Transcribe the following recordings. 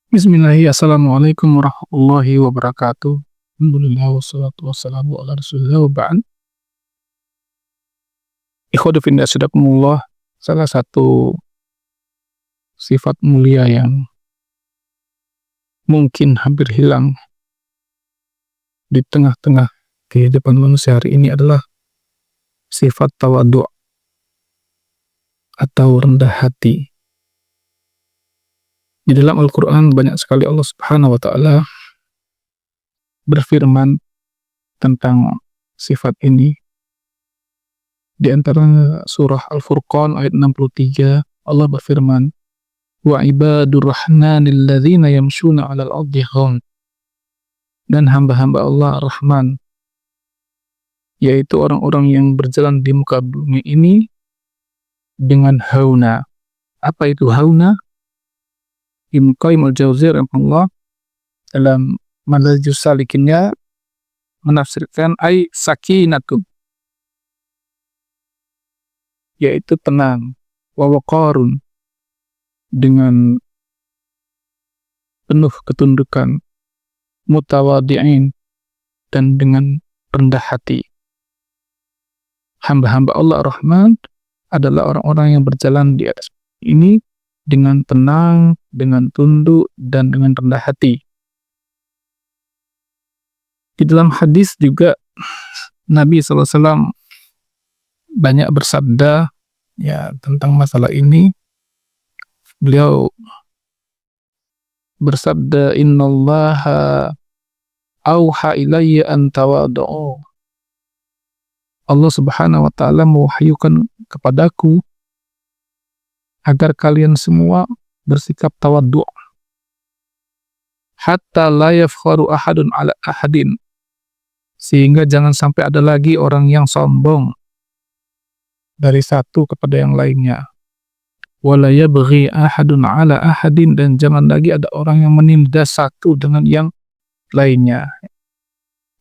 Bismillahirrahmanirrahim. Assalamualaikum warahmatullahi wabarakatuh. Alhamdulillah wassalatu wassalamu ala Rasulillah wa ba'd. Ikhwatu fillah sadakumullah, salah satu sifat mulia yang mungkin hampir hilang di tengah-tengah kehidupan manusia hari ini adalah sifat tawadhu' atau rendah hati. Di dalam Al-Quran banyak sekali Allah Subhanahu wa Ta'ala berfirman tentang sifat ini. Di antara surah Al-Furqan ayat 63, Allah berfirman, "Wa ibadur rahmanil ladzina yamshuna 'alal ardi haun." Dan hamba-hamba Allah Ar-Rahman, yaitu orang-orang yang berjalan di muka bumi ini dengan hauna. Apa itu hauna? Ibnu Qayyim al-Jauziyah rahimahullah dalam Madarijus Salikinnya menafsirkan ay sakinatu, yaitu tenang, wa waqarun, dengan penuh ketundukan, mutawadhi'in, dan dengan rendah hati. Hamba-hamba Allah Ar-Rahman adalah orang-orang yang berjalan di atas ini dengan tenang, dengan tunduk, dan dengan rendah hati. Di dalam hadis juga Nabi SAW banyak bersabda ya tentang masalah ini. Beliau bersabda, "Innallaha auha ilayya an tawadhu." Allah Subhanahu wa Ta'ala mewahyukan kepadaku agar kalian semua bersikap tawadhu', hatta la yafkharu ahadun ala ahadin, sehingga jangan sampai ada lagi orang yang sombong dari satu kepada yang lainnya. Wala yabghi ahadun ala ahadin, dan jangan lagi ada orang yang menindas satu dengan yang lainnya.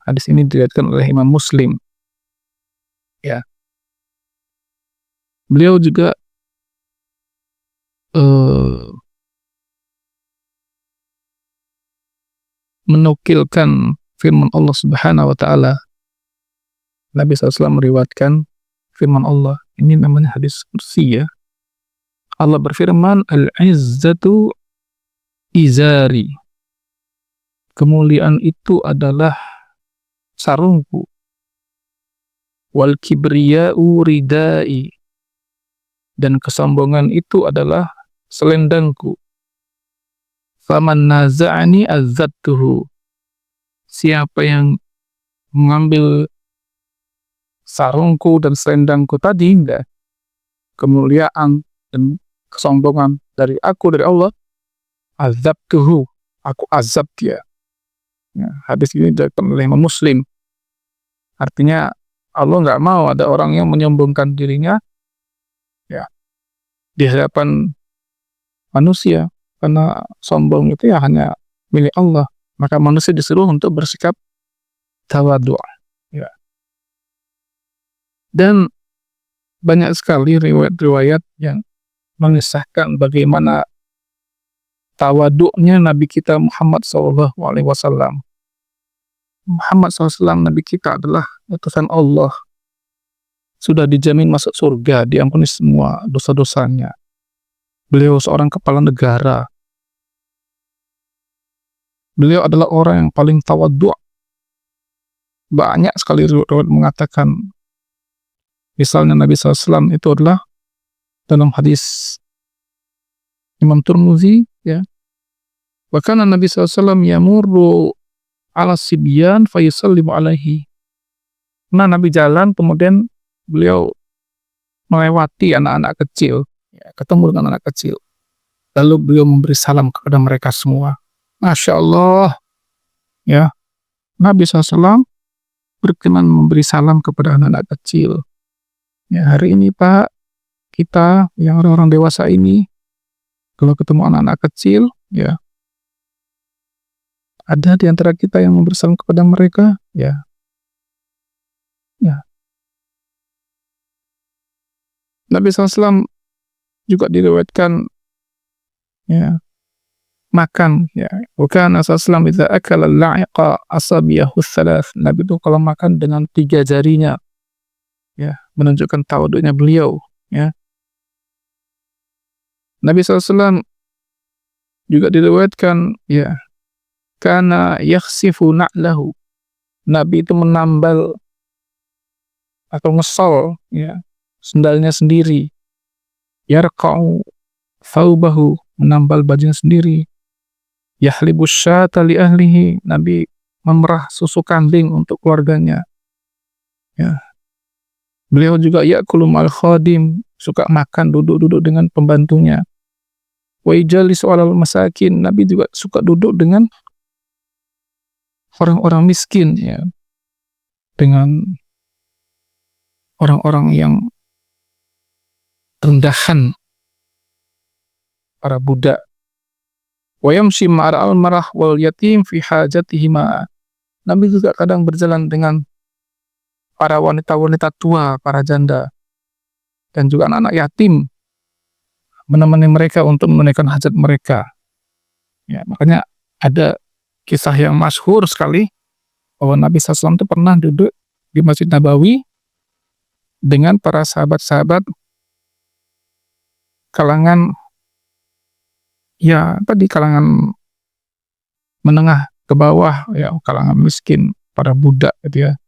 Hadis ini diriwayatkan oleh Imam Muslim. Ya. Beliau juga menukilkan firman Allah Subhanahu wa Ta'ala. Nabi SAW meriwayatkan firman Allah. Ini namanya hadis kursi ya. Allah berfirman, "Al-izzatu izari." Kemuliaan itu adalah sarungku. Wal kibriya'u ridai. Dan kesombongan itu adalah selendangku. Faman naza'ani azzattuhu. Siapa yang mengambil sarungku dan selendangku tadi, kemuliaan dan kesombongan dari aku, dari Allah, azabtuhu, aku azab dia. Ya, hadis ini diriwayatkan oleh Imam Muslim. Artinya Allah nggak mau ada orang yang menyombongkan dirinya ya di hadapan manusia, karena sombong itu ya hanya milik Allah. Maka manusia disuruh untuk bersikap tawadhu'. Ya. Dan banyak sekali riwayat-riwayat yang mengisahkan bagaimana tawadhu'nya Nabi kita Muhammad SAW. Muhammad SAW, Nabi kita adalah utusan Allah. Sudah dijamin masuk surga, diampuni semua dosa-dosanya. Beliau seorang kepala negara. Beliau adalah orang yang paling tawadhu'. Banyak sekali riwayat mengatakan, misalnya Nabi SAW itu adalah dalam hadis Imam Tirmidzi ya. Wa kana Nabi SAW yamurru ala sibyan fa yusallimu alaihi. Nah, Nabi jalan kemudian beliau melewati anak-anak kecil, ya, ketemu dengan anak kecil. Lalu beliau memberi salam kepada mereka semua. Masya Allah, ya, Nabi SAW berkenan memberi salam kepada anak-anak kecil. Ya, hari ini Pak, kita yang orang-orang dewasa ini, kalau ketemu anak-anak kecil, ya, ada di antara kita yang memberi salam kepada mereka, ya. Nabi SAW juga diriwayatkan, ya, makan, ya. Wa kana sallallahu idza akala la'iqa asabiyahu tsalath. Nabi itu kalau makan dengan 3 jarinya, ya, menunjukkan tawaduknya beliau, ya. Nabi SAW juga diriwayatkan, ya, kana yakhsifu na'lahu. Nabi itu menambal atau ngesol, ya, sendalnya sendiri. Yarqa'u thawbahu, menambal bajunya sendiri. Yahlibus syata li ahlihi. Nabi memerah susu kambing untuk keluarganya. Ya. Beliau juga ya'kulu ma'al khadim, suka makan duduk-duduk dengan pembantunya. Wa yajlisu 'alal masakin. Nabi juga suka duduk dengan orang-orang miskin, ya. Dengan orang-orang yang rendahan, para budak. Wa yamshi ma'al al-marah wal yatim fi hajatihima. Nabi juga kadang berjalan dengan para wanita-wanita tua, para janda, dan juga anak-anak yatim, menemani mereka untuk menunaikan hajat mereka. Ya, makanya ada kisah yang masyhur sekali bahwa Nabi SAW itu pernah duduk di Masjid Nabawi dengan para sahabat-sahabat kalangan, ya, tadi kalangan menengah ke bawah, ya, kalangan miskin, para budak, gitu ya.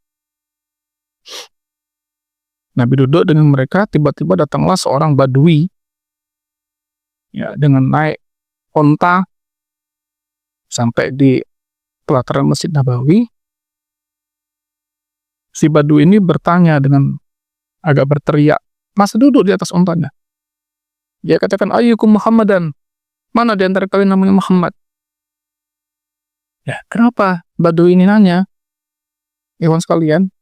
Nabi duduk dengan mereka, tiba-tiba datanglah seorang badui, ya, dengan naik onta sampai di pelataran Masjid Nabawi. Si badui ini bertanya dengan agak berteriak, masa duduk di atas ontanya? Dia katakan, ayyukum Muhammadan, mana di antara kalian namanya Muhammad? Ya, kenapa badui ini nanya? Ikhwan sekalian,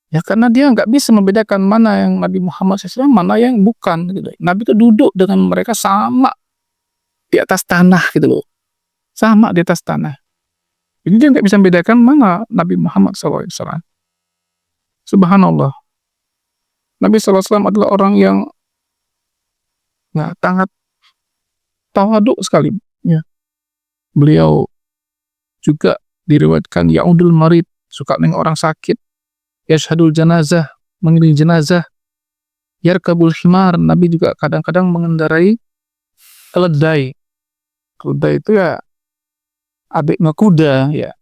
ya karena dia nggak bisa membedakan mana yang Nabi Muhammad SAW, mana yang bukan, gitu. Nabi itu duduk dengan mereka sama di atas tanah, gitu loh. Sama di atas tanah. Jadi dia nggak bisa membedakan mana Nabi Muhammad SAW. Subhanallah. Nabi SAW adalah orang yang, ya, sangat tawaduk sekali, ya. Beliau juga diriwayatkan ya'udul marid, suka neng orang sakit. Yashhadul janazah, mengiringi jenazah. Yarkabul himar, Nabi juga kadang-kadang mengendarai keledai. Keledai itu, ya, adiknya kuda, ya.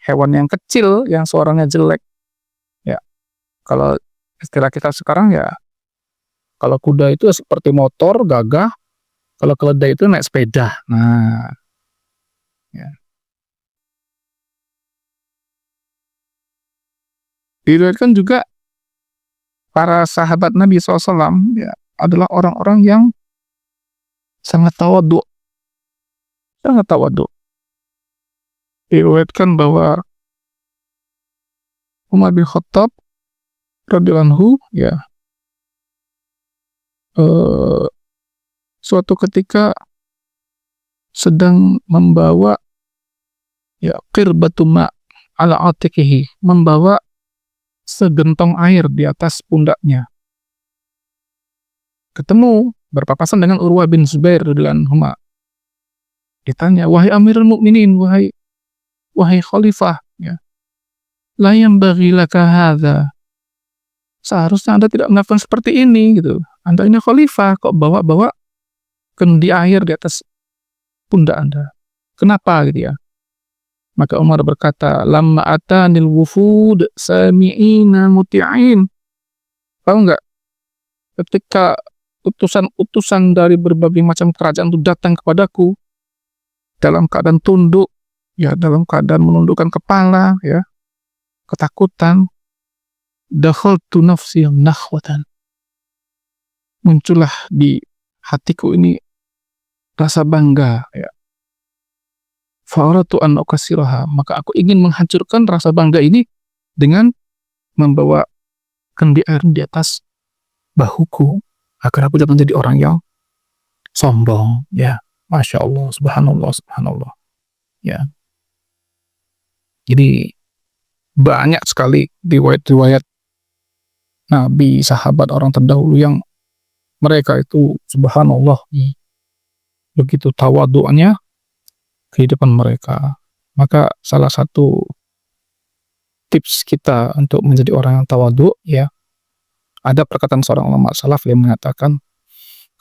Hewan yang kecil yang suaranya jelek. Ya. Kalau istilah kita sekarang, ya, kalau kuda itu seperti motor gagah, kalau keledai itu naik sepeda. Nah, ya. Diriwayatkan juga para sahabat Nabi SAW, ya, adalah orang-orang yang sangat tawaduk. Sangat tawaduk. Diriwayatkan bahwa Umar bin Khattab radhiyallahu anhu, ya, suatu ketika sedang membawa, ya, qirbatu ma' ala atikihi, membawa segentong air di atas pundaknya. Ketemu, berpapasan dengan Urwah bin Zubair radhiyallahu anhu. Ditanya, wahai Amirul Mukminin, wahai khalifah, ya, la yanbaghi laka hadza. Seharusnya Anda tidak melakukan seperti ini, gitu. Anda ini khalifah, kok bawa-bawa kendi air di atas pundak Anda. Kenapa, gitu ya? Maka Umar berkata, lamma atanil wufud sami'ina muti'in. Tahu nggak? Ketika utusan-utusan dari berbagai macam kerajaan itu datang kepadaku dalam keadaan tunduk, ya, dalam keadaan menundukkan kepala, ya, ketakutan, dakhaltu nafsi nakhwatan. Muncullah di hatiku ini rasa bangga, ya. Fa'aratu an ukasiraha, maka aku ingin menghancurkan rasa bangga ini dengan membawa kendi air di atas bahuku agar aku tidak menjadi orang yang sombong, ya. Masya Allah, subhanallah, subhanallah, ya. Jadi banyak sekali riwayat-riwayat Nabi, sahabat, orang terdahulu yang mereka itu subhanallah begitu tawaduknya, kehidupan mereka. Maka salah satu tips kita untuk menjadi orang yang tawadhu, ya, ada perkataan seorang ulama salaf yang mengatakan,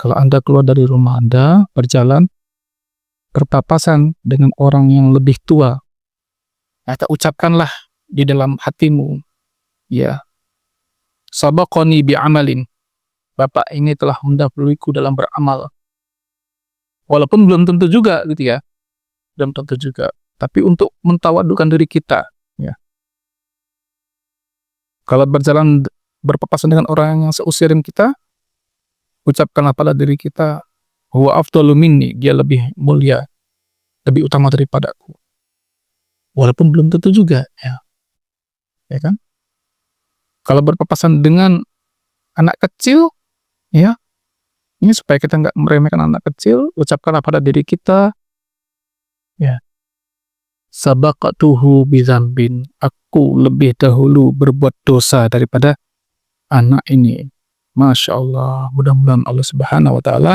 kalau Anda keluar dari rumah Anda, berjalan, berpapasan dengan orang yang lebih tua, maka ucapkanlah di dalam hatimu, ya, sabaqani bi'amalin, Bapak ini telah mendahuluiku dalam beramal. Walaupun belum tentu juga gitu ya, belum tentu juga. Tapi untuk mentawadhukan diri kita, ya. Kalau berjalan berpapasan dengan orang yang seusia dengan kita, ucapkanlah pada diri kita, huwa afdalu minni, dia lebih mulia, lebih utama daripadaku. Walaupun belum tentu juga, ya. Ya kan? Kalau berpapasan dengan anak kecil, ya, ini supaya kita nggak meremehkan anak kecil, ucapkanlah pada diri kita, ya, sabaqatuhu bizambin, aku lebih dahulu berbuat dosa daripada anak ini. Masya Allah, mudah-mudahan Allah Subhanahu wa Ta'ala,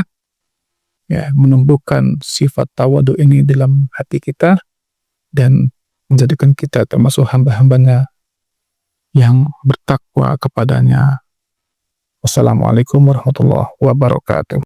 ya, menumbuhkan sifat tawadhu ini dalam hati kita dan menjadikan kita termasuk hamba-hambanya yang bertakwa kepadanya. Wassalamualaikum warahmatullahi wabarakatuh.